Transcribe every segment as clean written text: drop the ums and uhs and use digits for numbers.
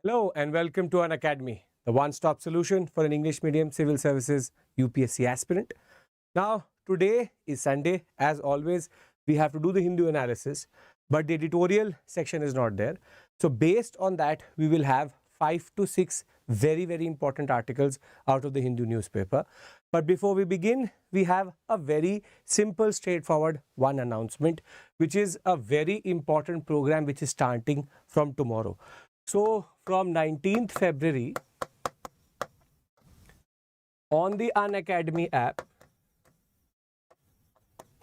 Hello and welcome to Unacademy, the one-stop solution for an English medium civil services UPSC aspirant. Now, today is Sunday. As always, we have to do the Hindu analysis, but the editorial section is not there. So, based on that, we will have 5 to 6 very important articles out of the Hindu newspaper. But before we begin, we have a very simple, straightforward one announcement, which is a very important program which is starting from tomorrow. So, from 19th February, on the Unacademy app,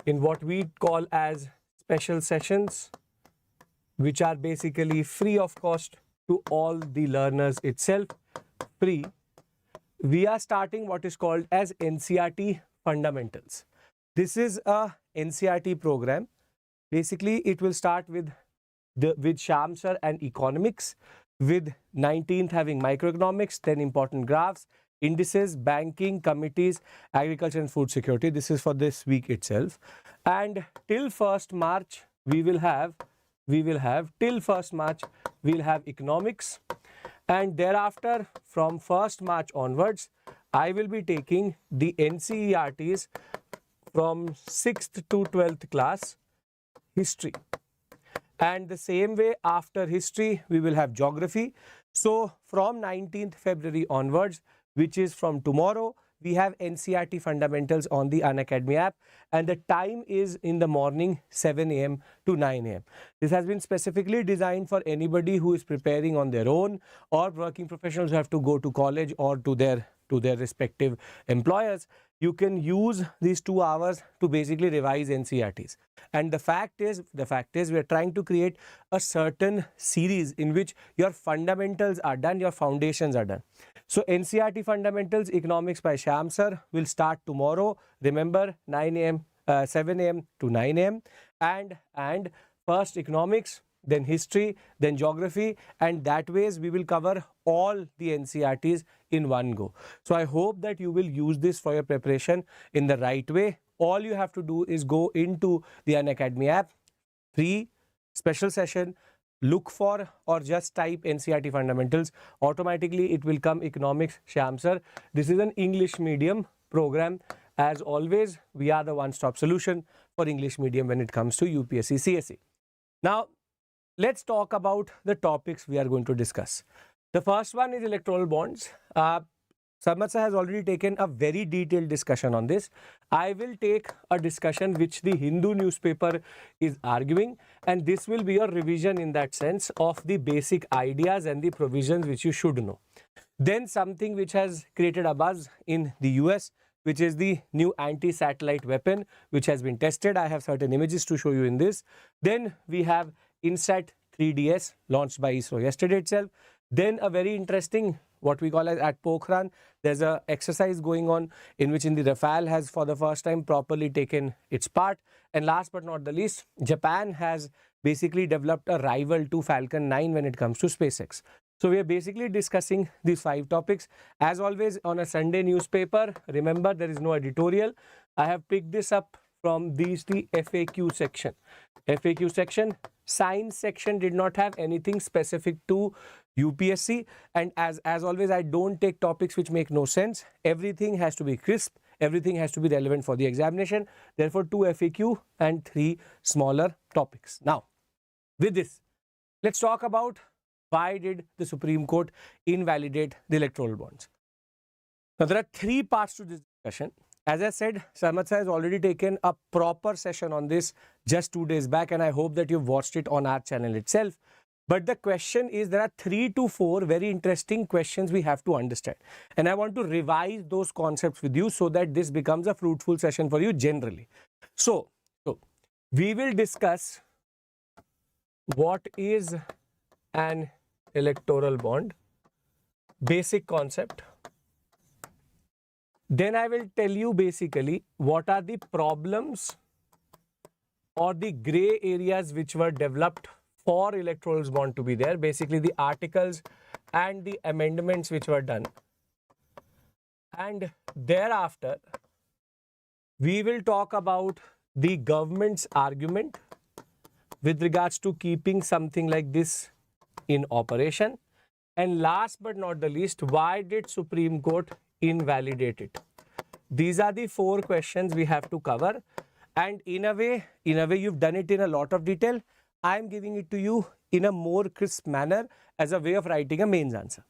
in what we call as special sessions, which are basically free of cost to all the learners itself, free, we are starting what is called as NCERT Fundamentals. This is a NCERT program. Basically, it will start with Shyam sir and economics, with 19th having microeconomics, then important graphs, indices, banking, committees, agriculture and food security. This is for this week itself. And till 1st March, we'll have economics. And thereafter, from 1st March onwards, I will be taking the NCERTs from 6th to 12th class, history. And the same way, after history, we will have geography. So, from 19th February onwards, which is from tomorrow, we have NCERT Fundamentals on the Unacademy app, and the time is in the morning 7 a.m. to 9 a.m. This has been specifically designed for anybody who is preparing on their own, or working professionals who have to go to college or to their respective employers. You can use these 2 hours to basically revise NCERTs. And the fact is we are trying to create a certain series in which your fundamentals are done, your foundations are done. So NCERT Fundamentals Economics by Shyam sir will start tomorrow. Remember, 7 a.m. to 9 a.m. and first economics, then history, then geography, and that ways we will cover all the NCERTs in one go. So I hope that you will use this for your preparation in the right way. All you have to do is go into the Unacademy app, free, special session, look for or just type NCERT Fundamentals. Automatically it will come economics, Shyam sir. This is an English medium program. As always, we are the one-stop solution for English medium when it comes to UPSC CSE. Now, let's talk about the topics we are going to discuss. The first one is electoral bonds. Sarmat sir has already taken a very detailed discussion on this. I will take a discussion which the Hindu newspaper is arguing, and this will be a revision in that sense of the basic ideas and the provisions which you should know. Then something which has created a buzz in the US, which is the new anti-satellite weapon which has been tested. I have certain images to show you in this. Then we have INSAT 3DS launched by ISRO yesterday itself. Then a very interesting, what we call as at Pokhran, there's a exercise going on in which the Rafale has for the first time properly taken its part. And last but not the least, Japan has basically developed a rival to Falcon 9 when it comes to SpaceX. So we are basically discussing these 5 topics. As always, on a Sunday newspaper, remember there is no editorial. I have picked this up from the FAQ section. FAQ section, science section did not have anything specific to UPSC, and as always, I don't take topics which make no sense. Everything has to be crisp, everything has to be relevant for the examination. Therefore, 2 FAQ and 3 smaller topics. Now, with this, let's talk about why did the Supreme Court invalidate the electoral bonds. Now, there are 3 parts to this discussion. As I said, Sarmat sir has already taken a proper session on this just 2 days back, and I hope that you've watched it on our channel itself. But the question is, there are 3 to 4 very interesting questions we have to understand. And I want to revise those concepts with you so that this becomes a fruitful session for you generally. So we will discuss what is an electoral bond, basic concept. Then I will tell you basically what are the problems or the gray areas which were developed for electoral bond to be there, basically the articles and the amendments which were done. And thereafter, we will talk about the government's argument with regards to keeping something like this in operation. And last but not the least, why did Supreme Court invalidate it? These are the 4 questions we have to cover. And in a way, you've done it in a lot of detail. I'm giving it to you in a more crisp manner as a way of writing a mains answer.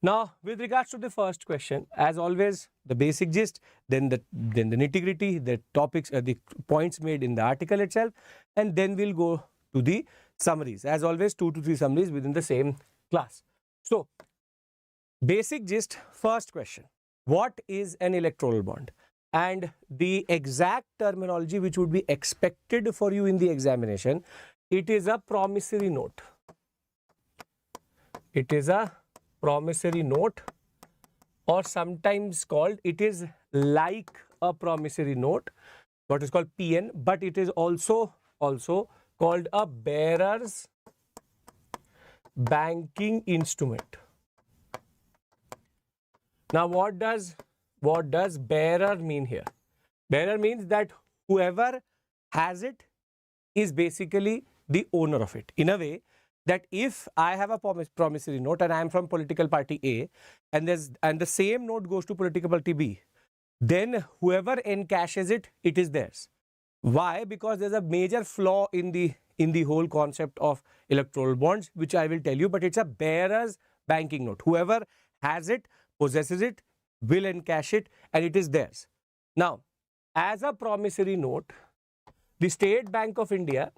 Now, with regards to the first question, as always, the basic gist, then the nitty-gritty, the topics, the points made in the article itself, and then we'll go to the summaries. As always, 2 to 3 summaries within the same class. So, basic gist, first question. What is an electoral bond? And the exact terminology which would be expected for you in the examination, it is a promissory note. It is a promissory note, or sometimes called, it is like a promissory note, what is called PN, but it is also called a bearer's banking instrument. Now, what does bearer mean here? Bearer means that whoever has it is basically the owner of it. In a way that if I have a promissory note and I am from political party A, and the same note goes to political party B, then whoever encashes it, it is theirs. Why? Because there's a major flaw in the whole concept of electoral bonds, which I will tell you, but it's a bearer's banking note. Whoever has it, possesses it, will encash it, and it is theirs. Now, as a promissory note, the State Bank of India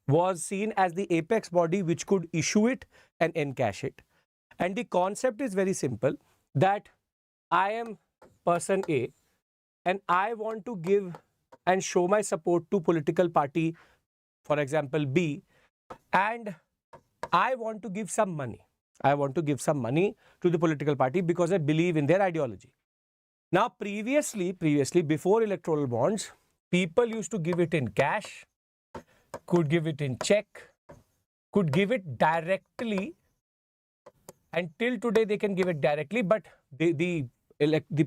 was seen as the apex body which could issue it and encash it. And the concept is very simple, that I am person A and I want to give and show my support to political party, for example, B, and I want to give some money. I want to give some money to the political party because I believe in their ideology. Now, previously, before electoral bonds, people used to give it in cash, could give it in check, could give it directly, and till today they can give it directly, but the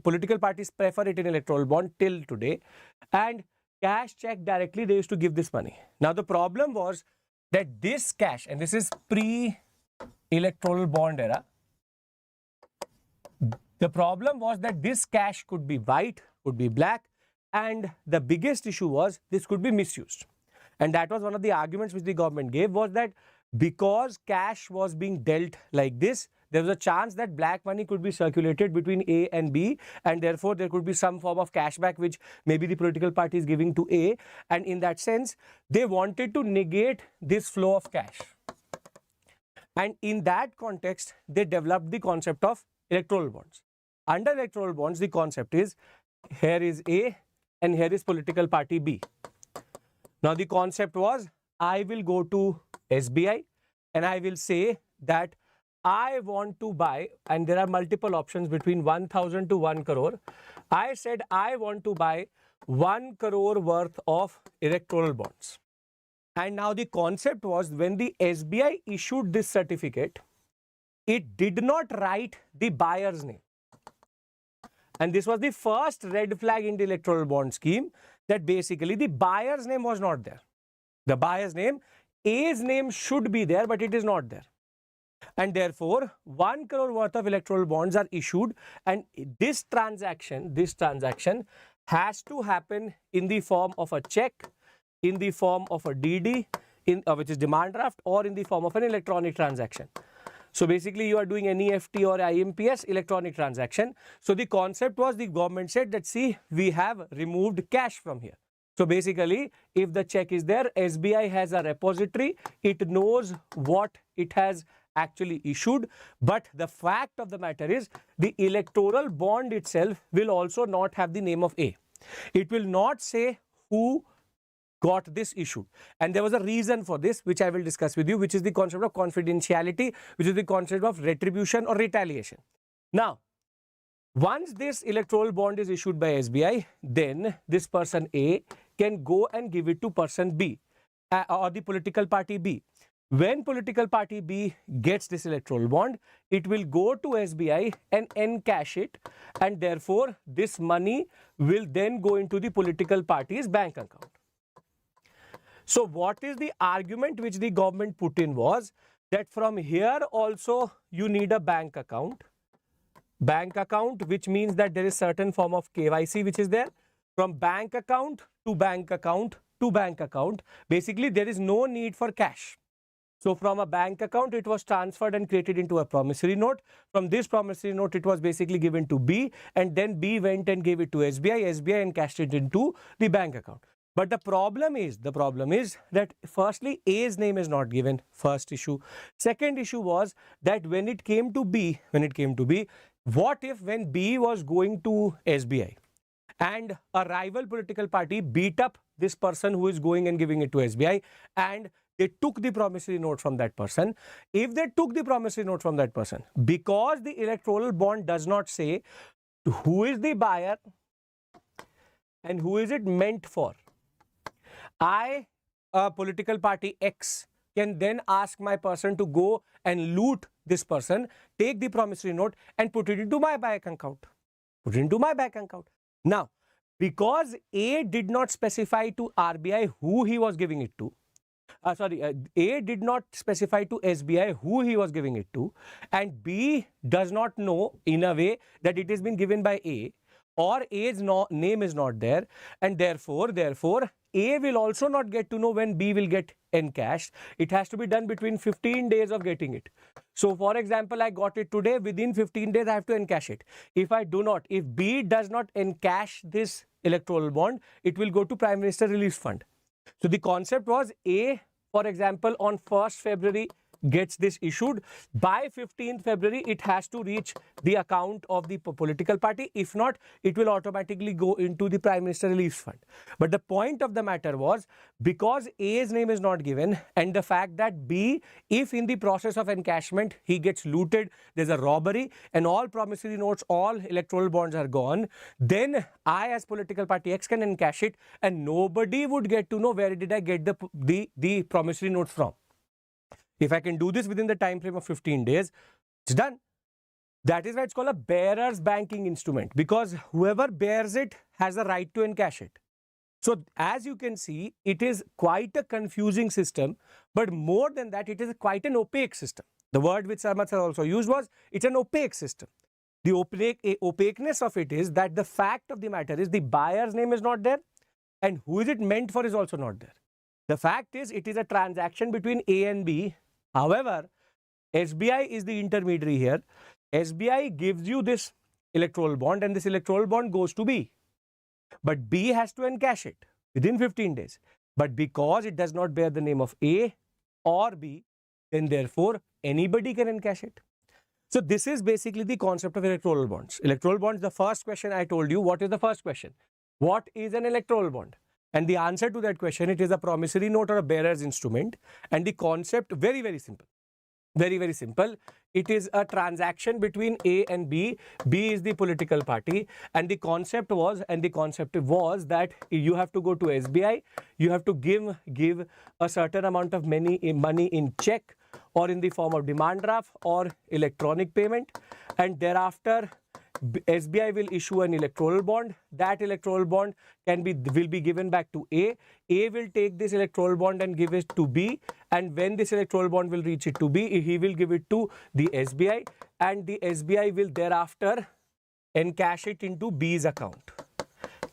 political parties prefer it in electoral bond till today, and cash, check, directly they used to give this money. Now, the problem was that this cash, and this is pre-electoral bond era, the problem was that this cash could be white, could be black, and the biggest issue was this could be misused. And that was one of the arguments which the government gave, was that because cash was being dealt like this, there was a chance that black money could be circulated between A and B, and therefore there could be some form of cashback which maybe the political party is giving to A, and in that sense they wanted to negate this flow of cash. And in that context, they developed the concept of electoral bonds. Under electoral bonds, the concept is, here is A and here is political party B. Now, the concept was, I will go to SBI and I will say that I want to buy, and there are multiple options between 1,000 to 1 crore. I said I want to buy 1 crore worth of electoral bonds. And now the concept was, when the SBI issued this certificate, it did not write the buyer's name. And this was the first red flag in the electoral bond scheme, that basically the buyer's name was not there. The buyer's name, A's name should be there, but it is not there. And therefore, 1 crore worth of electoral bonds are issued, and this transaction has to happen in the form of a check, in the form of a DD, which is demand draft, or in the form of an electronic transaction. So basically, you are doing NEFT or IMPS, electronic transaction. So the concept was, the government said that, see, we have removed cash from here. So basically, if the check is there, SBI has a repository, it knows what it has actually issued. But the fact of the matter is, the electoral bond itself will also not have the name of A. It will not say who got this issued. And there was a reason for this, which I will discuss with you, which is the concept of confidentiality, which is the concept of retribution or retaliation. Now, once this electoral bond is issued by SBI, then this person A can go and give it to person B or the political party B. When political party B gets this electoral bond, it will go to SBI and encash it, and therefore this money will then go into the political party's bank account. So what is the argument which the government put in was that from here also you need a bank account. Bank account, which means that there is certain form of KYC which is there. From bank account to bank account to bank account, basically there is no need for cash. So from a bank account, it was transferred and created into a promissory note. From this promissory note, it was basically given to B, and then B went and gave it to SBI. SBI and cashed it into the bank account. But the problem is that firstly, A's name is not given, first issue. Second issue was that when it came to B, what if when B was going to SBI and a rival political party beat up this person who is going and giving it to SBI, and they took the promissory note from that person? If they took the promissory note from that person, because the electoral bond does not say who is the buyer and who is it meant for, I, a political party X, can then ask my person to go and loot this person, take the promissory note and put it into my bank account. Now, because A did not specify to RBI who he was giving it to, A did not specify to SBI who he was giving it to, and B does not know in a way that it has been given by A, or A's name is not there, and therefore A will also not get to know when B will get encashed. It has to be done between 15 days of getting it. So for example, I got it today, within 15 days I have to encash it. If I do not, if B does not encash this electoral bond, it will go to Prime Minister Relief Fund. So the concept was A, for example, on 1st February gets this issued. By 15th February, it has to reach the account of the political party. If not, it will automatically go into the Prime Minister Relief Fund. But the point of the matter was, because A's name is not given, and the fact that B, if in the process of encashment he gets looted, there's a robbery and all promissory notes, all electoral bonds are gone, then I as political party X can encash it and nobody would get to know where did I get the promissory notes from. If I can do this within the time frame of 15 days, it's done. That is why it's called a bearer's banking instrument, because whoever bears it has the right to encash it. So as you can see, it is quite a confusing system, but more than that, it is quite an opaque system. The word which Sarmat sir also used was, it's an opaque system. The opaqueness of it is that the fact of the matter is the buyer's name is not there, and who is it meant for is also not there. The fact is, it is a transaction between A and B. However, SBI is the intermediary here. SBI gives you this electoral bond and this electoral bond goes to B. But B has to encash it within 15 days. But because it does not bear the name of A or B, then therefore anybody can encash it. So this is basically the concept of electoral bonds. Electoral bonds, the first question I told you, what is the first question? What is an electoral bond? And the answer to that question, it is a promissory note or a bearer's instrument. And the concept, very, very simple. Very, very simple. It is a transaction between A and B. B is the political party. And the concept was that you have to go to SBI. You have to give a certain amount of money in check or in the form of demand draft or electronic payment. And thereafter, SBI will issue an electoral bond. That electoral bond will be given back to A. A will take this electoral bond and give it to B. And when this electoral bond will reach it to B, he will give it to the SBI. And the SBI will thereafter encash it into B's account.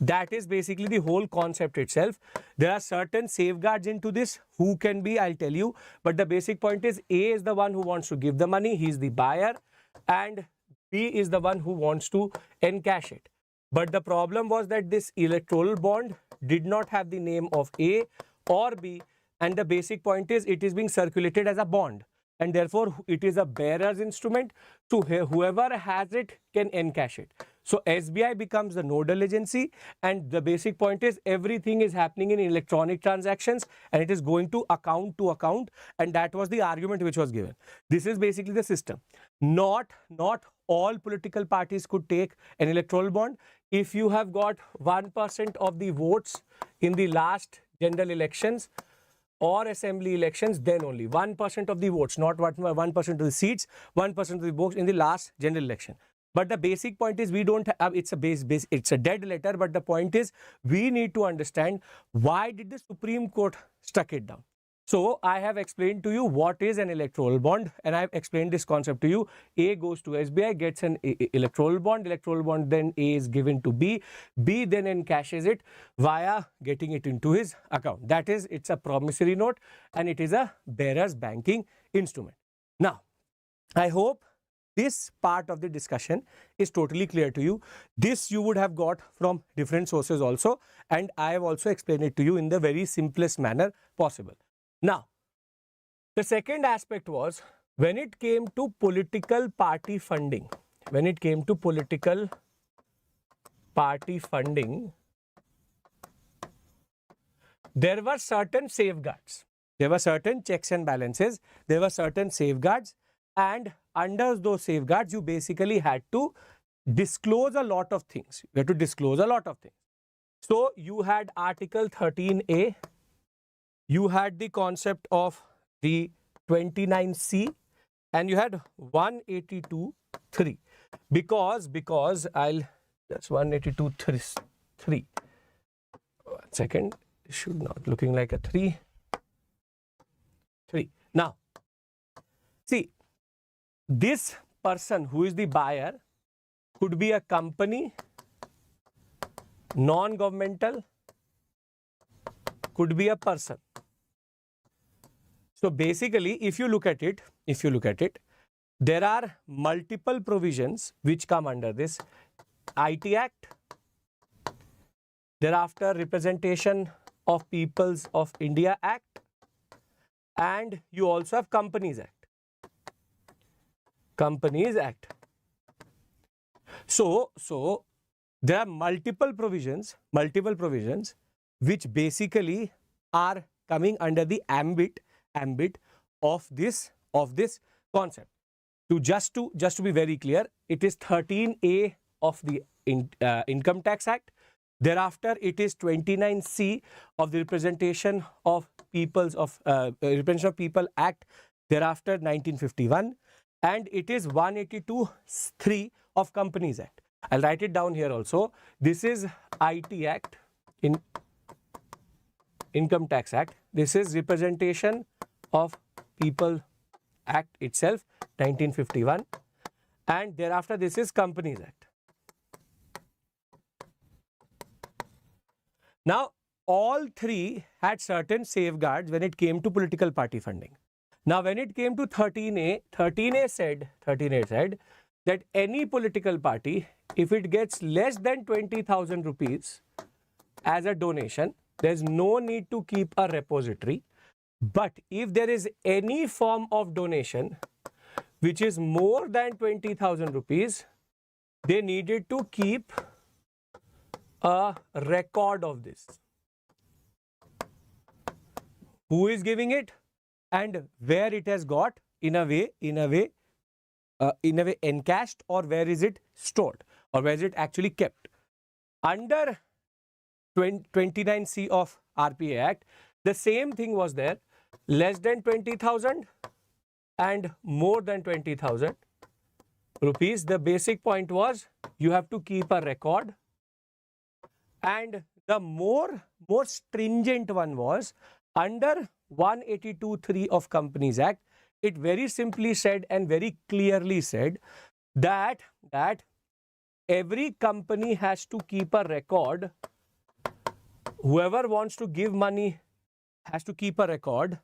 That is basically the whole concept itself. There are certain safeguards into this. Who can be, I'll tell you. But the basic point is, A is the one who wants to give the money. He's the buyer. And B is the one who wants to encash it. But the problem was that this electoral bond did not have the name of A or B, and the basic point is it is being circulated as a bond, and therefore it is a bearer's instrument, so whoever has it can encash it. So SBI becomes the nodal agency, and the basic point is everything is happening in electronic transactions and it is going to account, and that was the argument which was given. This is basically the system. Not all political parties could take an electoral bond. If you have got 1% of the votes in the last general elections or assembly elections, then only 1% of the votes, not 1% of the seats, 1% of the votes in the last general election. But the basic point is we don't have, it's a dead letter, but the point is we need to understand why did the Supreme Court struck it down. So I have explained to you what is an electoral bond, and I have explained this concept to you. A goes to SBI, gets an electoral bond, then A is given to B, B then encashes it via getting it into his account. That is, it's a promissory note and it is a bearer's banking instrument. Now, I hope this part of the discussion is totally clear to you. This you would have got from different sources also, and I have also explained it to you in the very simplest manner possible. Now, the second aspect was when it came to political party funding. When it came to political party funding, there were certain safeguards. There were certain checks and balances. There were certain safeguards, and under those safeguards, you basically had to disclose a lot of things. You had to disclose a lot of things. So you had Article 13A. You had the concept of the 29C, and you had 182.3 because I'll that's 182.3. 1 second, it should not looking like a 3. Now, see, this person who is the buyer could be a company, non-governmental, could be a person. So basically, if you look at it, there are multiple provisions which come under this. IT Act, thereafter Representation of Peoples of India Act, and you also have Companies Act. Companies Act. So there are multiple provisions which basically are coming under the ambit of this concept. Just to be very clear, it is 13A of the Income Tax Act. Thereafter, it is 29C of the Representation of Peoples of Representation of People Act. Thereafter, 1951, and it is 182.3 of Companies Act. I'll write it down here also. This is IT Act, Income Tax Act. This is Representation of People Act itself, 1951, and thereafter this is Companies Act. Now, all three had certain safeguards when it came to political party funding. Now, when it came to 13A said that any political party, if it gets less than 20,000 rupees as a donation, there's no need to keep a repository. But if there is any form of donation which is more than 20,000 rupees, they needed to keep a record of this. Who is giving it and where it has got in a way encashed, or where is it stored, or where is it actually kept. Under 29C of RPA Act, the same thing was there. Less than 20,000 and more than 20,000 rupees. The basic point was you have to keep a record, and the more stringent one was under 182.3 of Companies Act. It very simply said and very clearly said that every company has to keep a record. Whoever wants to give money has to keep a record,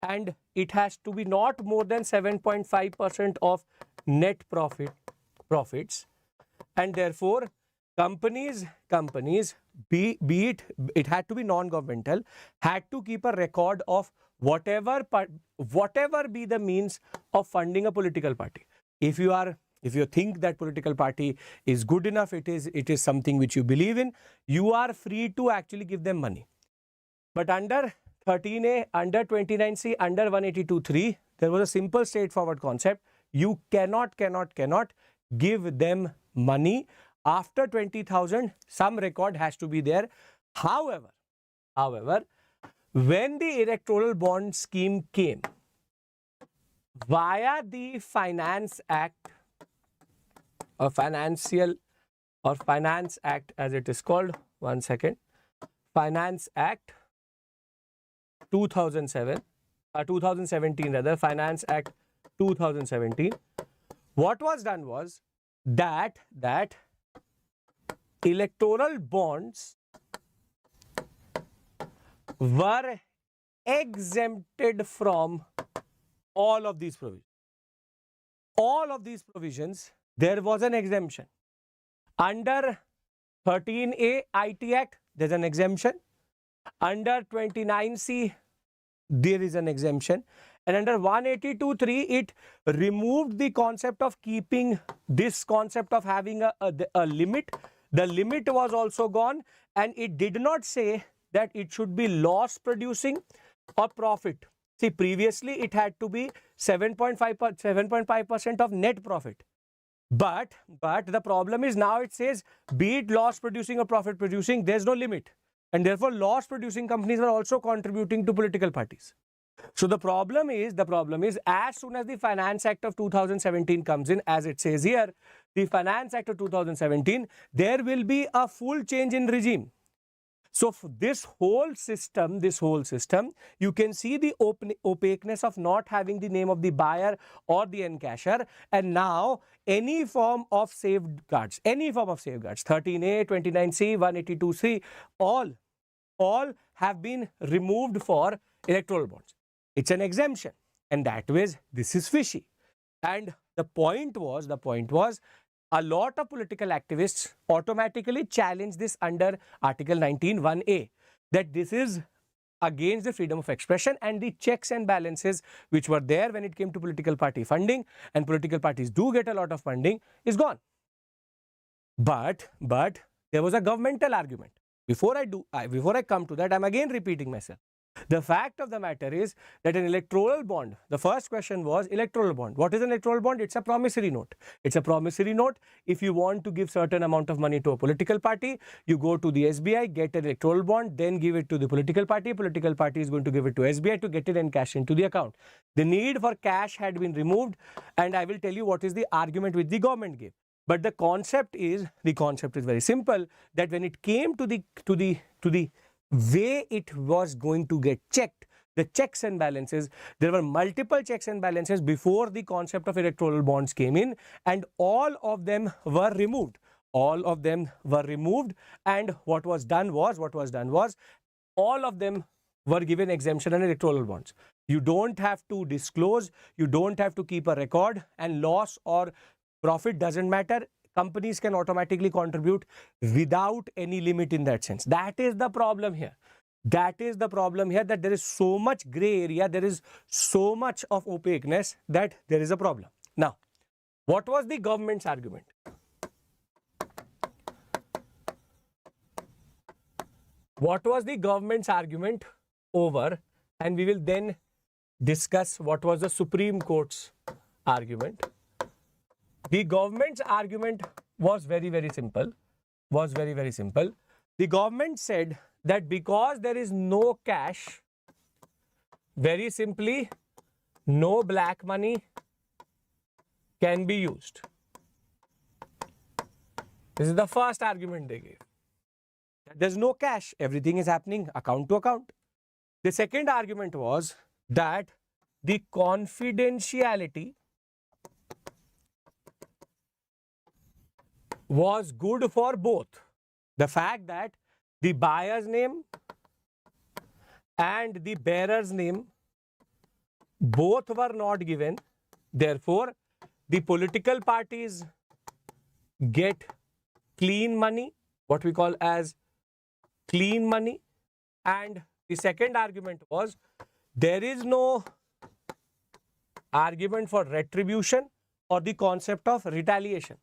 and it has to be not more than 7.5% of net profits, and therefore companies be it had to be non-governmental, had to keep a record of whatever be the means of funding a political party. If you think that political party is good enough, it is something which you believe in, you are free to actually give them money. But under 13A, under 29C, under 182.3, there was a simple straightforward concept. You cannot give them money after 20,000. Some record has to be there. However, when the electoral bond scheme came via the Finance Act, or Finance Act as it is called, Finance Act 2007, 2017 rather, Finance Act 2017. What was done was that electoral bonds were exempted from all of these provisions. All of these provisions, there was an exemption. Under 13A IT Act, there's an exemption. Under 29C, there is an exemption. And under 182.3, it removed the concept of keeping this concept of having a limit. The limit was also gone, and it did not say that it should be loss producing or profit. See, previously it had to be 7.5% of net profit. But the problem is now it says be it loss producing or profit producing, there's no limit. And therefore loss producing companies are also contributing to political parties. So the problem is as soon as the Finance Act of 2017 comes in, as it says here, the Finance Act of 2017, there will be a full change in regime. So this whole system, you can see the opaqueness of not having the name of the buyer or the encasher, and now any form of safeguards, 13A, 29C, 182C, all have been removed for electoral bonds. It's an exemption, and that way this is fishy. And the point was a lot of political activists automatically challenge this under Article 19(1)(a), that this is against the freedom of expression and the checks and balances which were there when it came to political party funding, and political parties do get a lot of funding, is gone. But there was a governmental argument. Before I come to that, I'm again repeating myself. The fact of the matter is that an electoral bond, the first question was electoral bond. What is an electoral bond? It's a promissory note. It's a promissory note. If you want to give certain amount of money to a political party, you go to the SBI, get an electoral bond, then give it to the political party. Political party is going to give it to SBI to get it and cash into the account. The need for cash had been removed, and I will tell you what is the argument which the government gave. But the concept is very simple, that when it came to the way it was going to get checked, the checks and balances, there were multiple checks and balances before the concept of electoral bonds came in, and all of them were removed. And what was done was all of them were given exemption on electoral bonds. You don't have to disclose, you don't have to keep a record, and loss or profit doesn't matter. Companies can automatically contribute without any limit in that sense. That is the problem here. That there is so much gray area, there is so much of opaqueness that there is a problem. Now, what was the government's argument? What was the government's argument over, and we will then discuss what was the Supreme Court's argument. The government's argument was very simple. The government said that because there is no cash, very simply, no black money can be used. This is the first argument they gave. There's no cash, everything is happening account to account. The second argument was that the confidentiality was good for both. The fact that the buyer's name and the bearer's name both were not given, therefore the political parties get clean money, what we call as clean money. And the second argument was there is no argument for retribution or the concept of retaliation.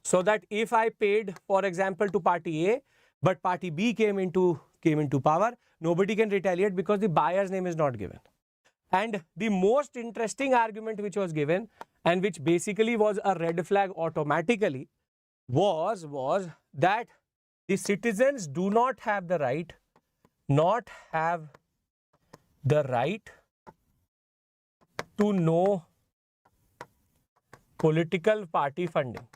So that if I paid, for example, to party A, but party B came into power, nobody can retaliate because the buyer's name is not given. And the most interesting argument which was given, and which basically was a red flag automatically, was that the citizens do not have the right to know political party funding.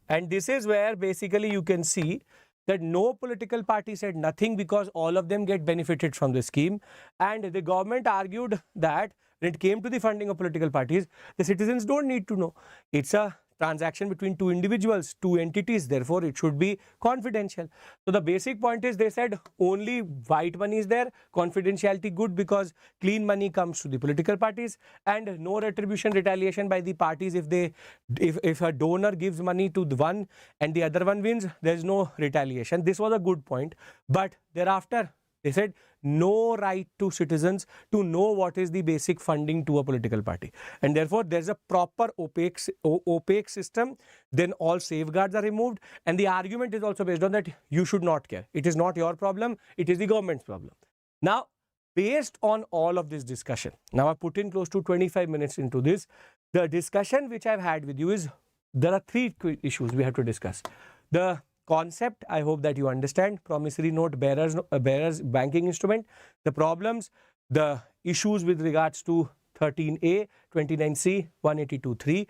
And this is where basically you can see that no political party said nothing because all of them get benefited from the scheme. And the government argued that when it came to the funding of political parties, the citizens don't need to know. It's a transaction between two individuals, two entities, therefore it should be confidential. So the basic point is, they said only white money is there, confidentiality good because clean money comes to the political parties, and no retribution, retaliation by the parties if a donor gives money to the one and the other one wins, there is no retaliation. This was a good point. But thereafter they said no right to citizens to know what is the basic funding to a political party, and therefore there's a proper opaque system. Then all safeguards are removed, and the argument is also based on that you should not care. It is not your problem, it is the government's problem. Now, based on all of this discussion, now I put in close to 25 minutes into this. The discussion which I've had with you is, there are three issues we have to discuss. The concept, I hope that you understand, promissory note, bearers banking instrument, the problems, the issues with regards to 13A, 29C, 182.3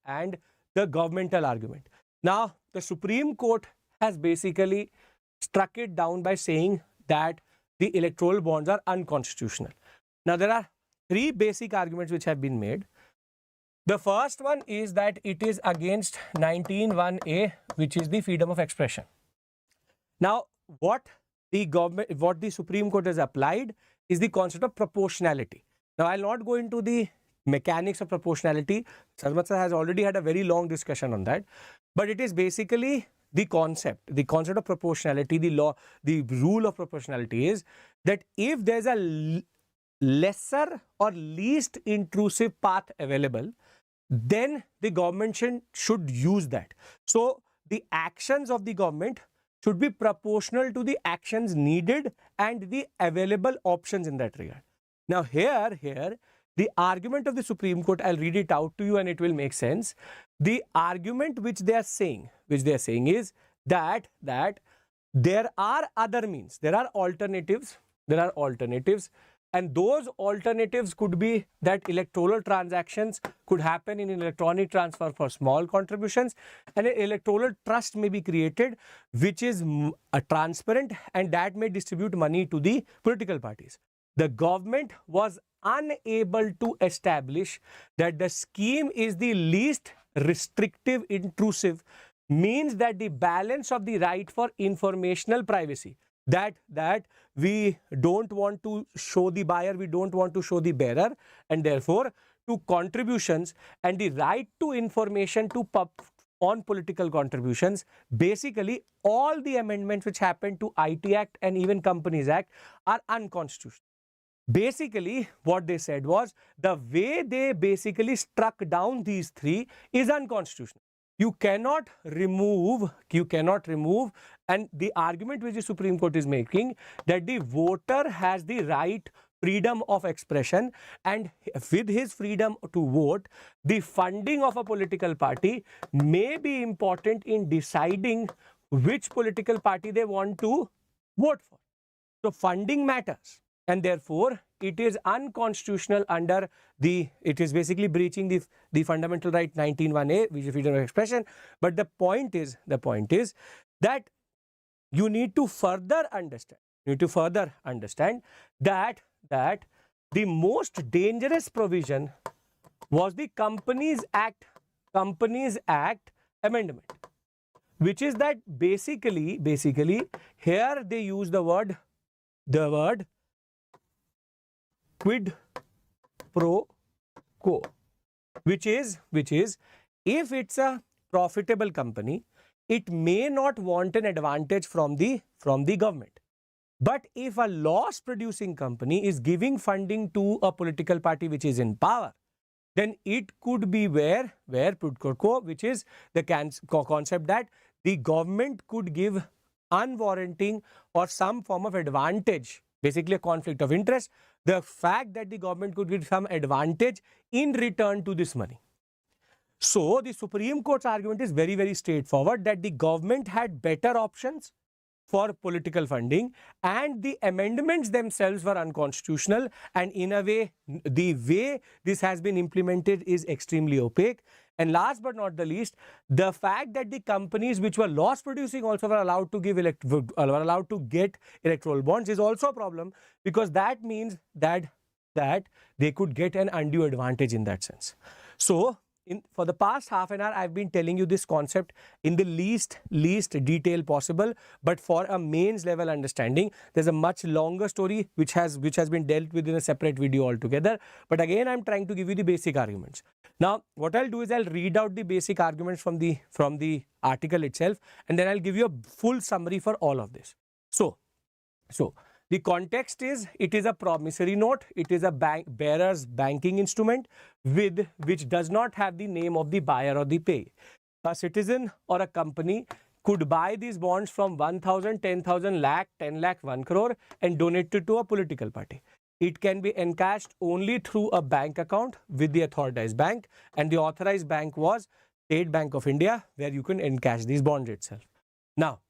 and the governmental argument. Now, the Supreme Court has basically struck it down by saying that the electoral bonds are unconstitutional. Now, there are three basic arguments which have been made. The first one is that it is against 19(1)(a), which is the freedom of expression. Now, what the Supreme Court has applied is the concept of proportionality. Now, I'll not go into the mechanics of proportionality. Sarmat sir has already had a very long discussion on that. But it is basically the concept of proportionality, the law, the rule of proportionality is that if there's a lesser or least intrusive path available, then the government should use that. So the actions of the government should be proportional to the actions needed and the available options in that regard. Now here, the argument of the Supreme Court, I'll read it out to you and it will make sense. The argument which they are saying is that there are other means, there are alternatives, and those alternatives could be that electoral transactions could happen in an electronic transfer for small contributions, and an electoral trust may be created which is transparent, and that may distribute money to the political parties. The government was unable to establish that the scheme is the least restrictive, intrusive, means that the balance of the right for informational privacy, that we don't want to show the buyer, we don't want to show the bearer, and therefore to contributions and the right to information on political contributions, basically all the amendments which happened to IT Act and even Companies Act are unconstitutional. Basically, what they said was the way they basically struck down these three is unconstitutional. You cannot remove, and the argument which the Supreme Court is making, that the voter has the right, freedom of expression, and with his freedom to vote, the funding of a political party may be important in deciding which political party they want to vote for. So funding matters, and therefore it is unconstitutional under it is basically breaching the fundamental right 19(1)(a), which is freedom of expression. But the point is that you need to further understand that the most dangerous provision was the Companies Act amendment, which is that basically here they use the word quid pro quo, which is if it's a profitable company, it may not want an advantage from the government. But if a loss producing company is giving funding to a political party which is in power, then it could be where quid pro quo, which is the concept that the government could give unwarranting or some form of advantage, basically a conflict of interest, the fact that the government could give some advantage in return to this money. So the Supreme Court's argument is very, very straightforward, that the government had better options for political funding, and the amendments themselves were unconstitutional, and in a way, the way this has been implemented is extremely opaque. And last but not the least, the fact that the companies which were loss producing also were allowed to give get electoral bonds is also a problem, because that means that they could get an undue advantage in that sense. So for the past half an hour, I've been telling you this concept in the least detail possible, but for a mains level understanding, there's a much longer story which has been dealt with in a separate video altogether. But again, I'm trying to give you the basic arguments. Now, what I'll do is I'll read out the basic arguments from the article itself, and then I'll give you a full summary for all of this. So the context is, it is a promissory note. It is a bearer's banking instrument which does not have the name of the buyer or the pay. A citizen or a company could buy these bonds from 1,000, 10,000, lakh, 10 lakh, 1 crore and donate it to a political party. It can be encashed only through a bank account with the authorized bank, and the authorized bank was State Bank of India, where you can encash these bonds itself. Now,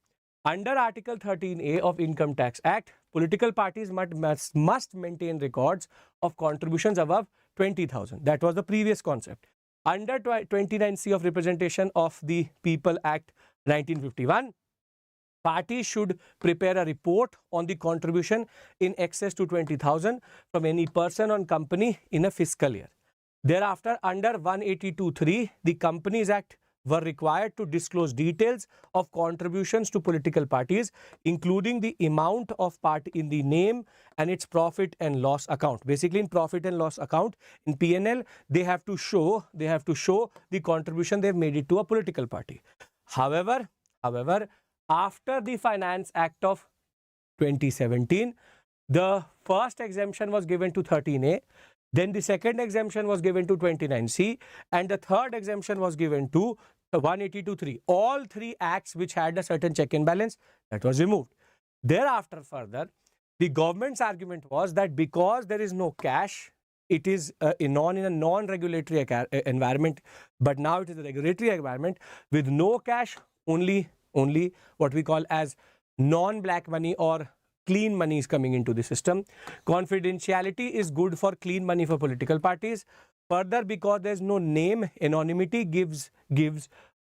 under Article 13A of Income Tax Act, political parties must maintain records of contributions above 20,000. That was the previous concept. Under 29C of Representation of the People Act 1951, parties should prepare a report on the contribution in excess to 20,000 from any person or company in a fiscal year. Thereafter, under 182(3), the Companies Act were required to disclose details of contributions to political parties, including the amount of party in the name and its profit and loss account. Basically, in profit and loss account, in P&L, they have to show the contribution they've made it to a political party. However, after the Finance Act of 2017, the first exemption was given to 13A. Then the second exemption was given to 29C, and the third exemption was given to 182(3). All three acts which had a certain check and balance, that was removed. Thereafter, further, the government's argument was that because there is no cash, it is in a non-regulatory environment, but now it is a regulatory environment with no cash, only what we call as non-black money or clean money is coming into the system. Confidentiality is good for clean money for political parties. Further, because there's no name, anonymity gives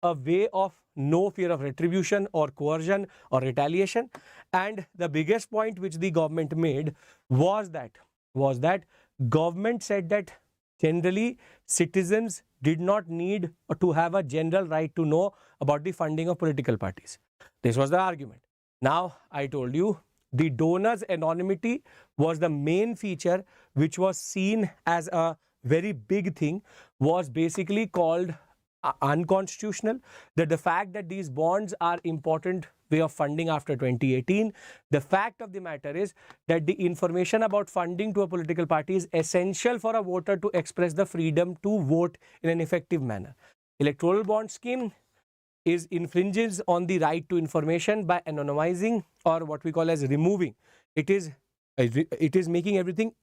a way of no fear of retribution or coercion or retaliation. And the biggest point which the government made was that government said that generally citizens did not need to have a general right to know about the funding of political parties. This was the argument. Now, I told you, the donor's anonymity was the main feature which was seen as a very big thing, was basically called unconstitutional. That the fact that these bonds are important way of funding after 2018, the fact of the matter is that the information about funding to a political party is essential for a voter to express the freedom to vote in an effective manner. Electoral bond scheme infringes on the right to information by anonymizing, or what we call as removing. It is making everything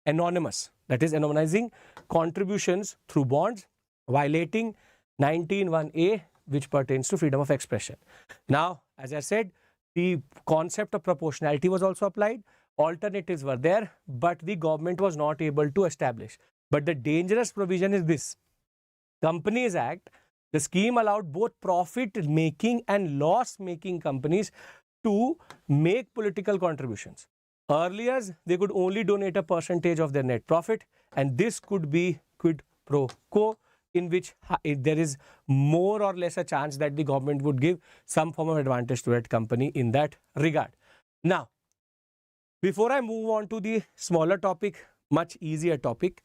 anonymous. That is anonymizing contributions through bonds, violating 19(1)(a), which pertains to freedom of expression. Now, as I said, the concept of proportionality was also applied. Alternatives were there, but the government was not able to establish. But the dangerous provision is this. Companies Act, the scheme allowed both profit-making and loss-making companies to make political contributions. Earlier, they could only donate a percentage of their net profit, and this could be quid pro quo, in which there is more or less a chance that the government would give some form of advantage to that company in that regard. Now, before I move on to the smaller topic, much easier topic,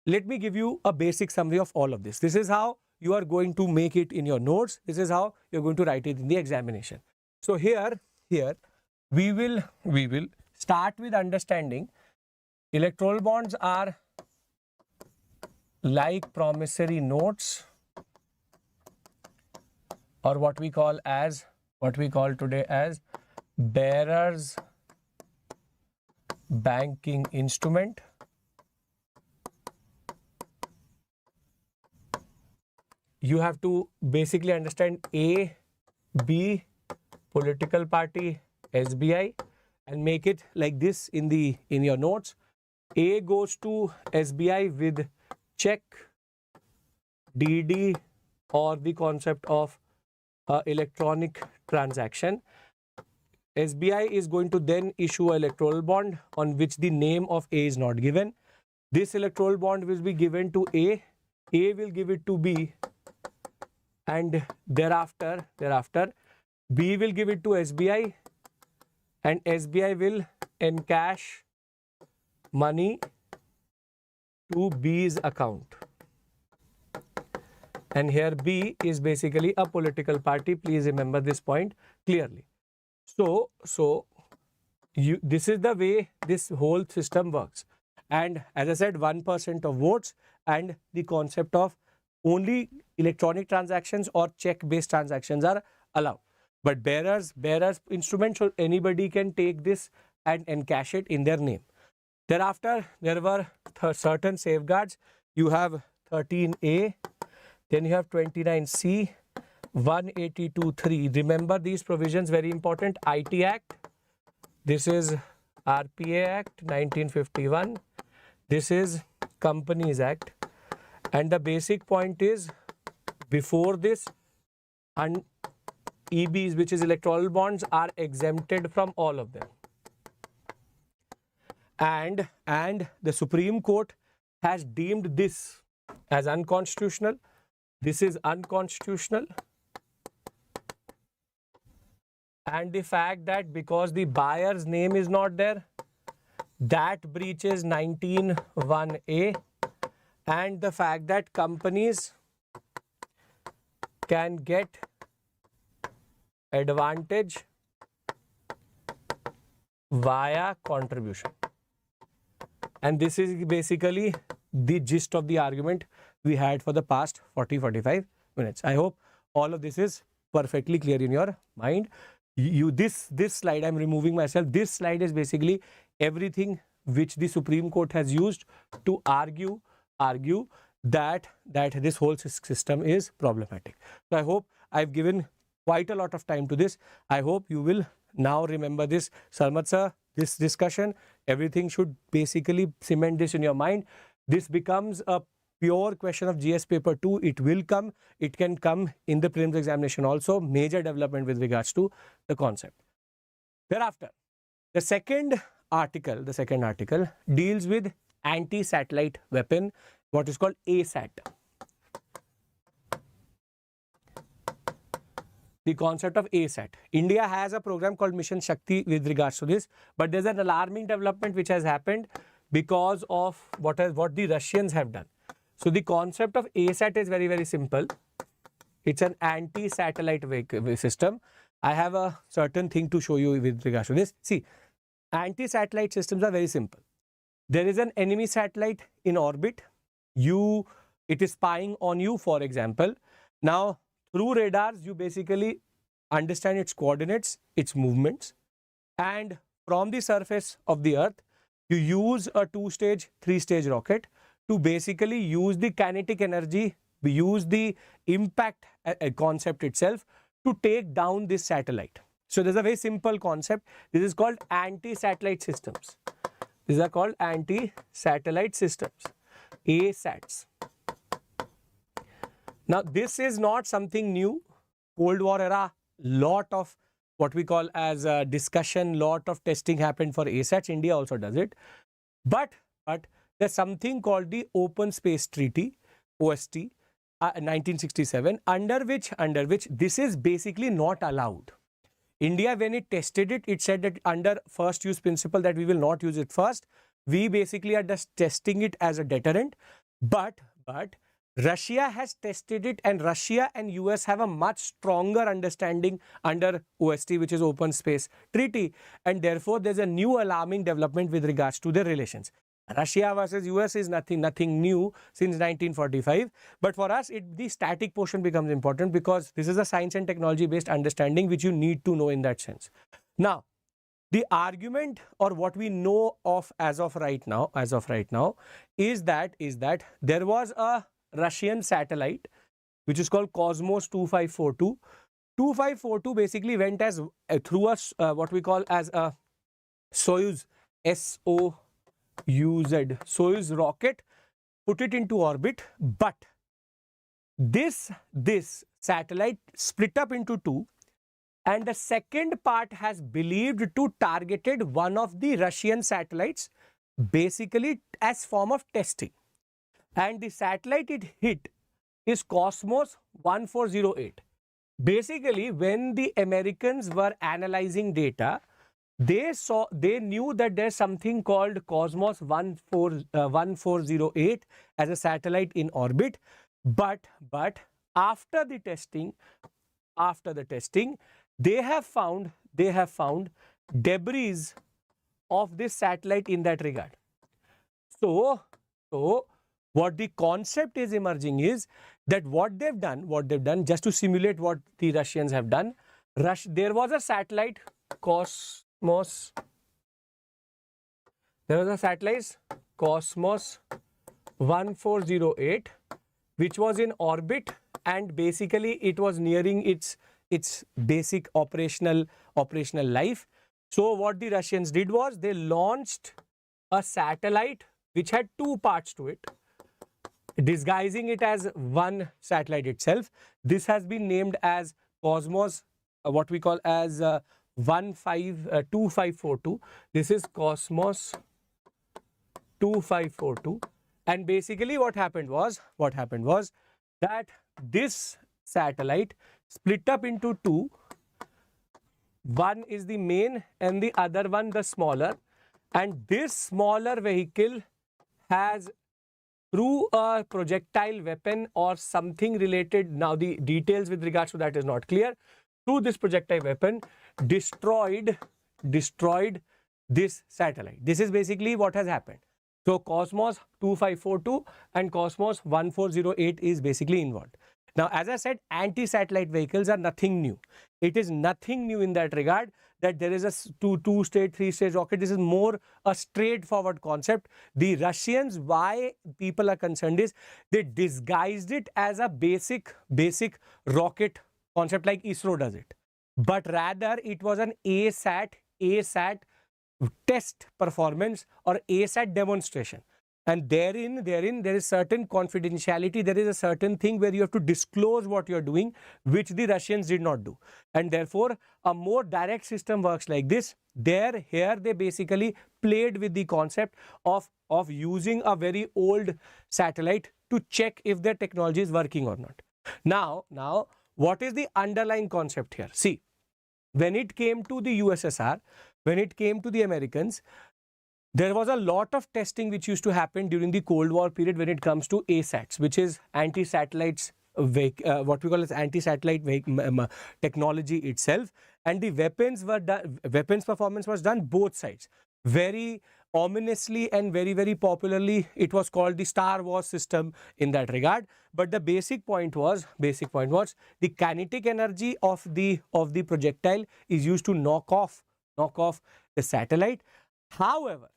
let me give you a basic summary of all of this. This is how you are going to make it in your notes. This is how you're going to write it in the examination. So here we will start with understanding electoral bonds are like promissory notes, or what we call today as bearer's banking instrument. You have to basically understand A, B, political party, SBI, and make it like this in your notes. A goes to SBI with check, DD, or the concept of electronic transaction. SBI is going to then issue an electoral bond on which the name of A is not given. This electoral bond will be given to A will give it to B, and thereafter B will give it to SBI, and SBI will encash money to B's account. And here B is basically a political party. Please remember this point clearly. So this is the way this whole system works. And as I said, 1% of votes, and the concept of only electronic transactions or check-based transactions are allowed. But bearers instruments, so anybody can take this and encash it in their name. Thereafter, there were certain safeguards. You have 13A, then you have 29C, 182(3). Remember these provisions, very important. IT Act, this is RPA Act 1951, this is Companies Act, and the basic point is, before this, and EBs, which is electoral bonds, are exempted from all of them. And the Supreme Court has deemed this as unconstitutional. This is unconstitutional. And the fact that because the buyer's name is not there, that breaches 19(1)(a), and the fact that companies can get advantage via contribution. And this is basically the gist of the argument we had for the past 40-45 minutes. I hope all of this is perfectly clear in your mind. This slide, I'm removing myself. This slide is basically everything which the Supreme Court has used to argue that this whole system is problematic. So I hope I've given quite a lot of time to this. I hope you will now remember this. Sarmat sir, this discussion, everything should basically cement this in your mind. This becomes a pure question of GS paper 2. It will come. It can come in the prelims examination also. Major development with regards to the concept. Thereafter, the second article deals with anti-satellite weapon, what is called ASAT. The concept of ASAT. India has a program called Mission Shakti with regards to this, but there's an alarming development which has happened because of what the Russians have done. So the concept of ASAT is very, very simple. It's an anti-satellite system. I have a certain thing to show you with regards to this. See, anti-satellite systems are very simple. There is an enemy satellite in orbit. It is spying on you, for example. Now, through radars, you basically understand its coordinates, its movements, and from the surface of the Earth, you use a 2-stage, 3-stage rocket to basically use the kinetic energy, use the impact concept itself to take down this satellite. So there's a very simple concept. This is called anti-satellite systems. These are called anti-satellite systems, ASATs. Now, this is not something new. Cold War era, lot of what we call as a discussion, lot of testing happened for ASATs. India also does it. But there's something called the Open Space Treaty, OST, 1967, under which this is basically not allowed. India, when it tested it, it said that under first use principle that we will not use it first. We basically are just testing it as a deterrent. But Russia has tested it, and Russia and US have a much stronger understanding under OST, which is Open Space Treaty. And therefore, there's a new alarming development with regards to their relations. Russia versus US is nothing new since 1945. But for us, the static portion becomes important because this is a science and technology based understanding which you need to know in that sense. Now, the argument, or what we know of as of right now is that there was a Russian satellite which is called Cosmos 2542 2542 basically went as through a what we call as a Soyuz, S-O-U-Z, Soyuz rocket, put it into orbit, but this satellite split up into two, and the second part has believed to targeted one of the Russian satellites basically as form of testing, and the satellite it hit is Cosmos 1408. Basically, when the Americans were analyzing data, they knew that there's something called Cosmos 1408 as a satellite in orbit, but after the testing, they have found debris of this satellite in that regard. So what the concept is emerging is that what they've done just to simulate what the Russians have done. There was a satellite Cosmos 1408 which was in orbit, and basically it was nearing its basic operational life. So what the Russians did was they launched a satellite which had two parts to it, disguising it as one satellite itself. This has been named as Cosmos, what we call as 2542. This is Cosmos 2542, and basically what happened was that this satellite split up into two. One is the main and the other one the smaller, and this smaller vehicle has, through a projectile weapon or something related, now the details with regards to that is not clear, through this projectile weapon destroyed this satellite. This is basically what has happened. So Cosmos 2542 and Cosmos 1408 is basically involved. Now, as I said, anti-satellite vehicles are nothing new. It is nothing new in that regard that there is a two-stage, three-stage rocket. This is more a straightforward concept. The Russians, why people are concerned is they disguised it as a basic rocket concept like ISRO does it. But rather it was an ASAT test performance or ASAT demonstration. And therein there is certain confidentiality, there is a certain thing where you have to disclose what you're doing, which the Russians did not do. And therefore, a more direct system works like this. Here they basically played with the concept of using a very old satellite to check if their technology is working or not. Now, what is the underlying concept here? See, when it came to the USSR, when it came to the Americans, there was a lot of testing which used to happen during the Cold War period when it comes to ASATs, which is anti-satellites, what we call as anti-satellite technology itself. And the weapons performance was done both sides. Very ominously and very popularly, it was called the Star Wars system in that regard. But the basic point was the kinetic energy of the projectile is used to knock off the satellite. However,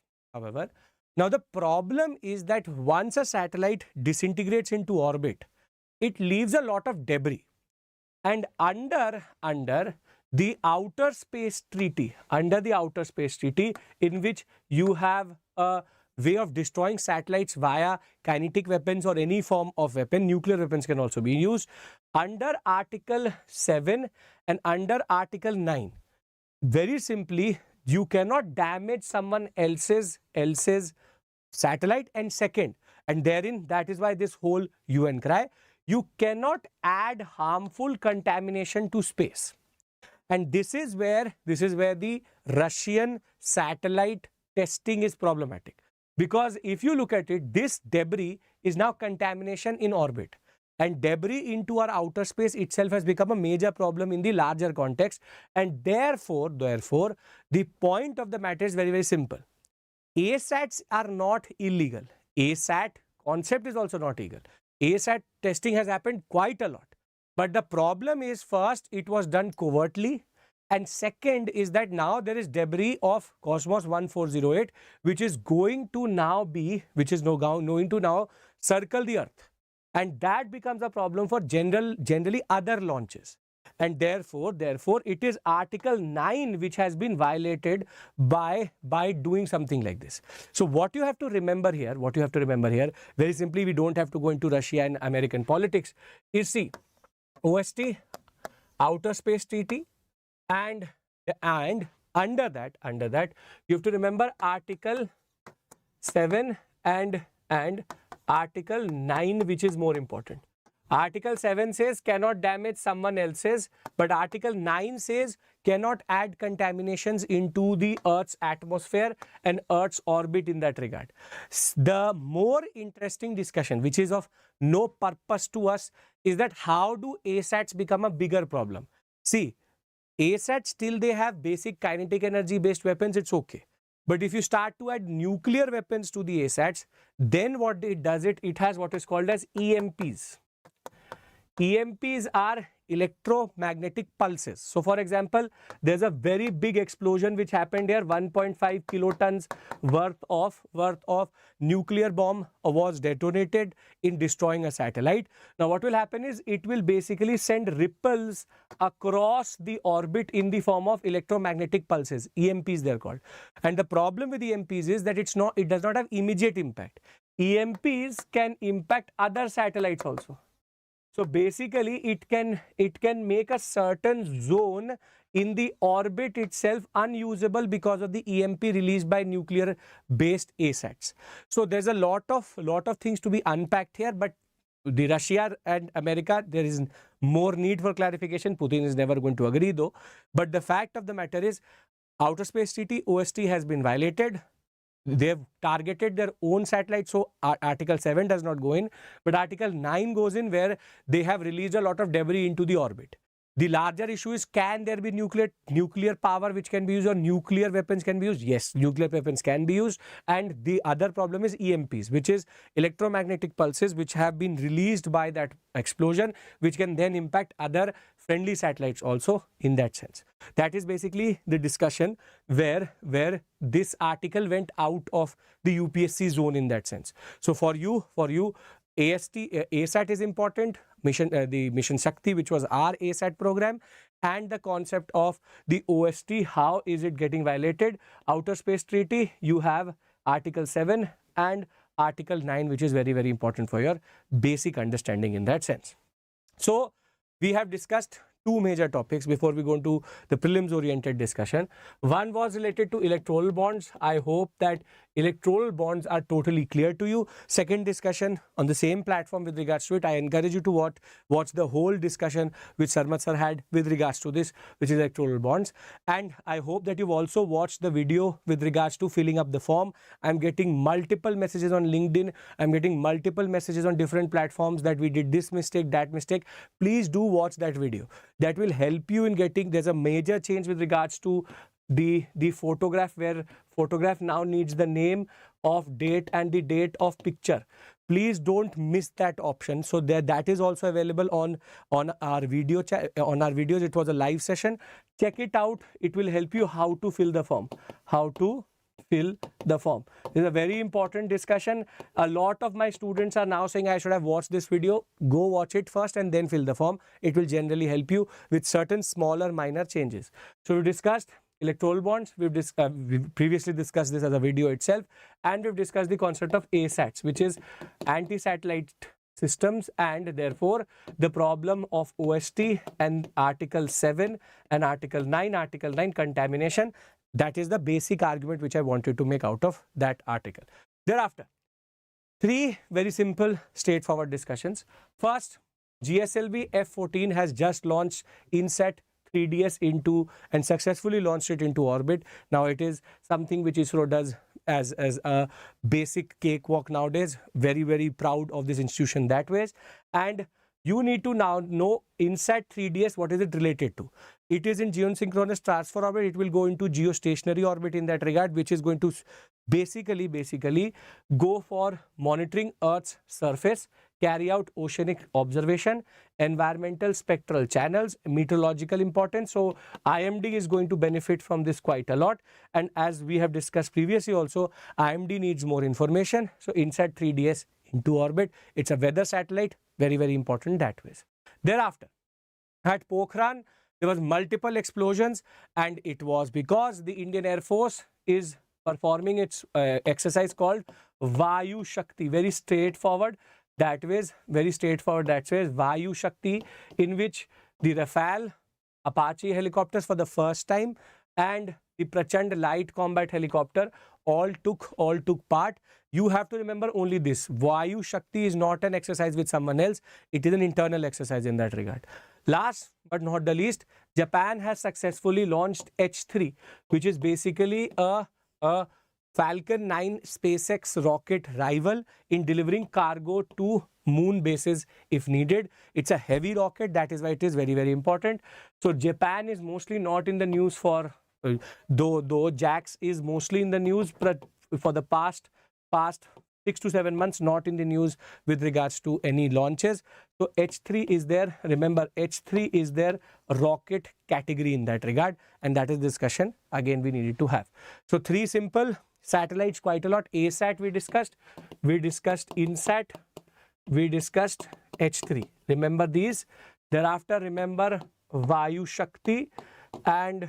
now the problem is that once a satellite disintegrates into orbit, it leaves a lot of debris. And under the outer space treaty, in which you have a way of destroying satellites via kinetic weapons or any form of weapon, nuclear weapons can also be used, under Article 7 and under Article 9, very simply, you cannot damage someone else's satellite. And second, and therein, that is why this whole UN cry, you cannot add harmful contamination to space. And this is where the Russian satellite testing is problematic. Because if you look at it, this debris is now contamination in orbit. And debris into our outer space itself has become a major problem in the larger context. And therefore, the point of the matter is very simple. ASATs are not illegal. ASAT concept is also not illegal. ASAT testing has happened quite a lot. But the problem is, first, it was done covertly. And second is that now there is debris of Cosmos 1408, which is going to now circle the Earth. And that becomes a problem for generally other launches. and therefore it is Article 9 which has been violated by doing something like this. So what you have to remember here, very simply, we don't have to go into Russia and American politics, is see, OST, Outer Space Treaty, and under that you have to remember Article 7 and Article 9, which is more important. Article 7 says cannot damage someone else's, but Article 9 says cannot add contaminations into the Earth's atmosphere and Earth's orbit in that regard. The more interesting discussion, which is of no purpose to us, is that how do ASATs become a bigger problem? See, ASATs, till they have basic kinetic energy based weapons, it's okay. But if you start to add nuclear weapons to the ASATs, then what it does, it has what is called as EMPs. EMPs are electromagnetic pulses. So for example, there's a very big explosion which happened here. 1.5 kilotons worth of nuclear bomb was detonated in destroying a satellite. Now what will happen is it will basically send ripples across the orbit in the form of electromagnetic pulses. EMPs they're called. And the problem with EMPs is that it does not have immediate impact. EMPs can impact other satellites also. So basically it can make a certain zone in the orbit itself unusable because of the EMP released by nuclear based ASATs. So there's a lot of things to be unpacked here, but the Russia and America, there is more need for clarification. Putin is never going to agree though. But the fact of the matter is, Outer Space Treaty, OST, has been violated. They've targeted their own satellites, so Article 7 does not go in, but Article 9 goes in, where they have released a lot of debris into the orbit. The larger issue is, can there be nuclear power which can be used, or nuclear weapons can be used? Yes, nuclear weapons can be used. And the other problem is EMPs, which is electromagnetic pulses which have been released by that explosion, which can then impact other friendly satellites also in that sense. That is basically the discussion where this article went out of the UPSC zone in that sense. So for you, ASAT is important, the Mission Shakti, which was our ASAT program, and the concept of the OST, how is it getting violated. Outer Space Treaty, you have Article 7 and Article 9, which is very, very important for your basic understanding in that sense. So we have discussed two major topics before we go into the prelims oriented discussion. One was related to electoral bonds. I hope that electoral bonds are totally clear to you. Second discussion on the same platform with regards to it. I encourage you to watch the whole discussion which Sarmat sir had with regards to this, which is electoral bonds. And I hope that you've also watched the video with regards to filling up the form. I'm getting multiple messages on LinkedIn. I'm getting multiple messages on different platforms that we did this mistake, that mistake. Please do watch that video. That will help you in getting, there's a major change with regards to the photograph, where photograph now needs the name of date and the date of picture. Please don't miss that option. So that is also available on our video on our videos. It was a live session. Check it out. It will help you how to fill the form. This is a very important discussion. A lot of my students are now saying I should have watched this video. Go watch it first and then fill the form. It will generally help you with certain smaller minor changes. So we discussed electoral bonds. We've previously discussed this as a video itself, and we've discussed the concept of ASATs, which is anti-satellite systems, and therefore the problem of OST and Article 7 and Article 9, contamination. That is the basic argument which I wanted to make out of that article. Thereafter, three very simple, straightforward discussions. First, GSLV F-14 has just launched INSAT 3DS into and successfully launched it into orbit. Now it is something which ISRO does as a basic cakewalk nowadays. Very, very proud of this institution that way. And you need to now know INSAT 3DS, what is it related to? It is in geosynchronous transfer orbit. It will go into geostationary orbit in that regard, which is going to basically go for monitoring Earth's surface, carry out oceanic observation, environmental spectral channels, meteorological importance. So IMD is going to benefit from this quite a lot. And as we have discussed previously also, IMD needs more information. So INSAT 3DS into orbit. It's a weather satellite, very, very important that way. Thereafter, At Pokhran, there was multiple explosions, and it was because the Indian Air Force is performing its exercise called Vayu Shakti. Very straightforward. That was very straightforward. That was Vayu Shakti, in which the Rafale Apache helicopters for the first time and the Prachand light combat helicopter all took part. You have to remember only this: Vayu Shakti is not an exercise with someone else. It is an internal exercise in that regard. Last but not the least, Japan has successfully launched H3, which is basically a Falcon 9 SpaceX rocket rival in delivering cargo to moon bases if needed. It's a heavy rocket. That is why it is very, very important. So Japan is mostly not in the news for, though JAX is mostly in the news for the past 6 to 7 months, not in the news with regards to any launches. So H3 is there. Remember, H3 is their rocket category in that regard, and that is discussion again we needed to have. So 3 simple satellites, quite a lot. ASAT we discussed INSAT, we discussed H3. Remember these. Thereafter, remember Vayu Shakti and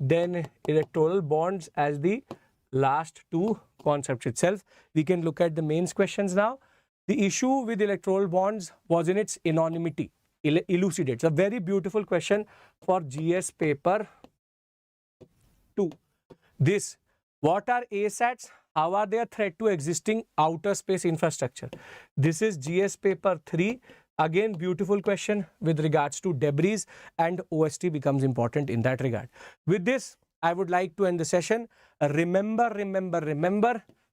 then electoral bonds as the last 2 concepts itself. We can look at the mains questions now. The issue with electoral bonds was in its anonymity. Elucidates. A very beautiful question for GS paper 2. This: what are ASATs? How are they a threat to existing outer space infrastructure? This is GS paper 3. Again, beautiful question with regards to debris, and OST becomes important in that regard. With this, I would like to end the session. Remember,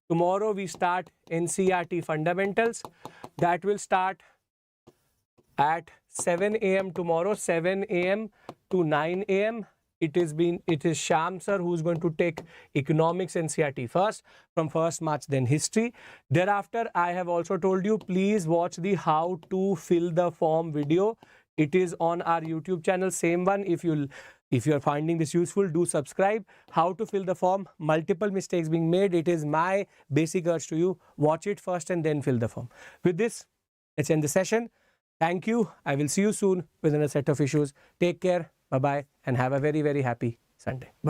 tomorrow we start NCERT fundamentals. That will start at 7 a.m. tomorrow, 7 a.m. to 9 a.m. It is Sham sir who is going to take economics NCERT first, from 1st March, then history. Thereafter, I have also told you, please watch the how to fill the form video. It is on our YouTube channel, same one. If you are finding this useful, do subscribe. How to fill the form, multiple mistakes being made. It is my basic urge to you. Watch it first and then fill the form. With this, let's end the session. Thank you. I will see you soon with another set of issues. Take care. Bye-bye and have a very, very happy Sunday. Bye.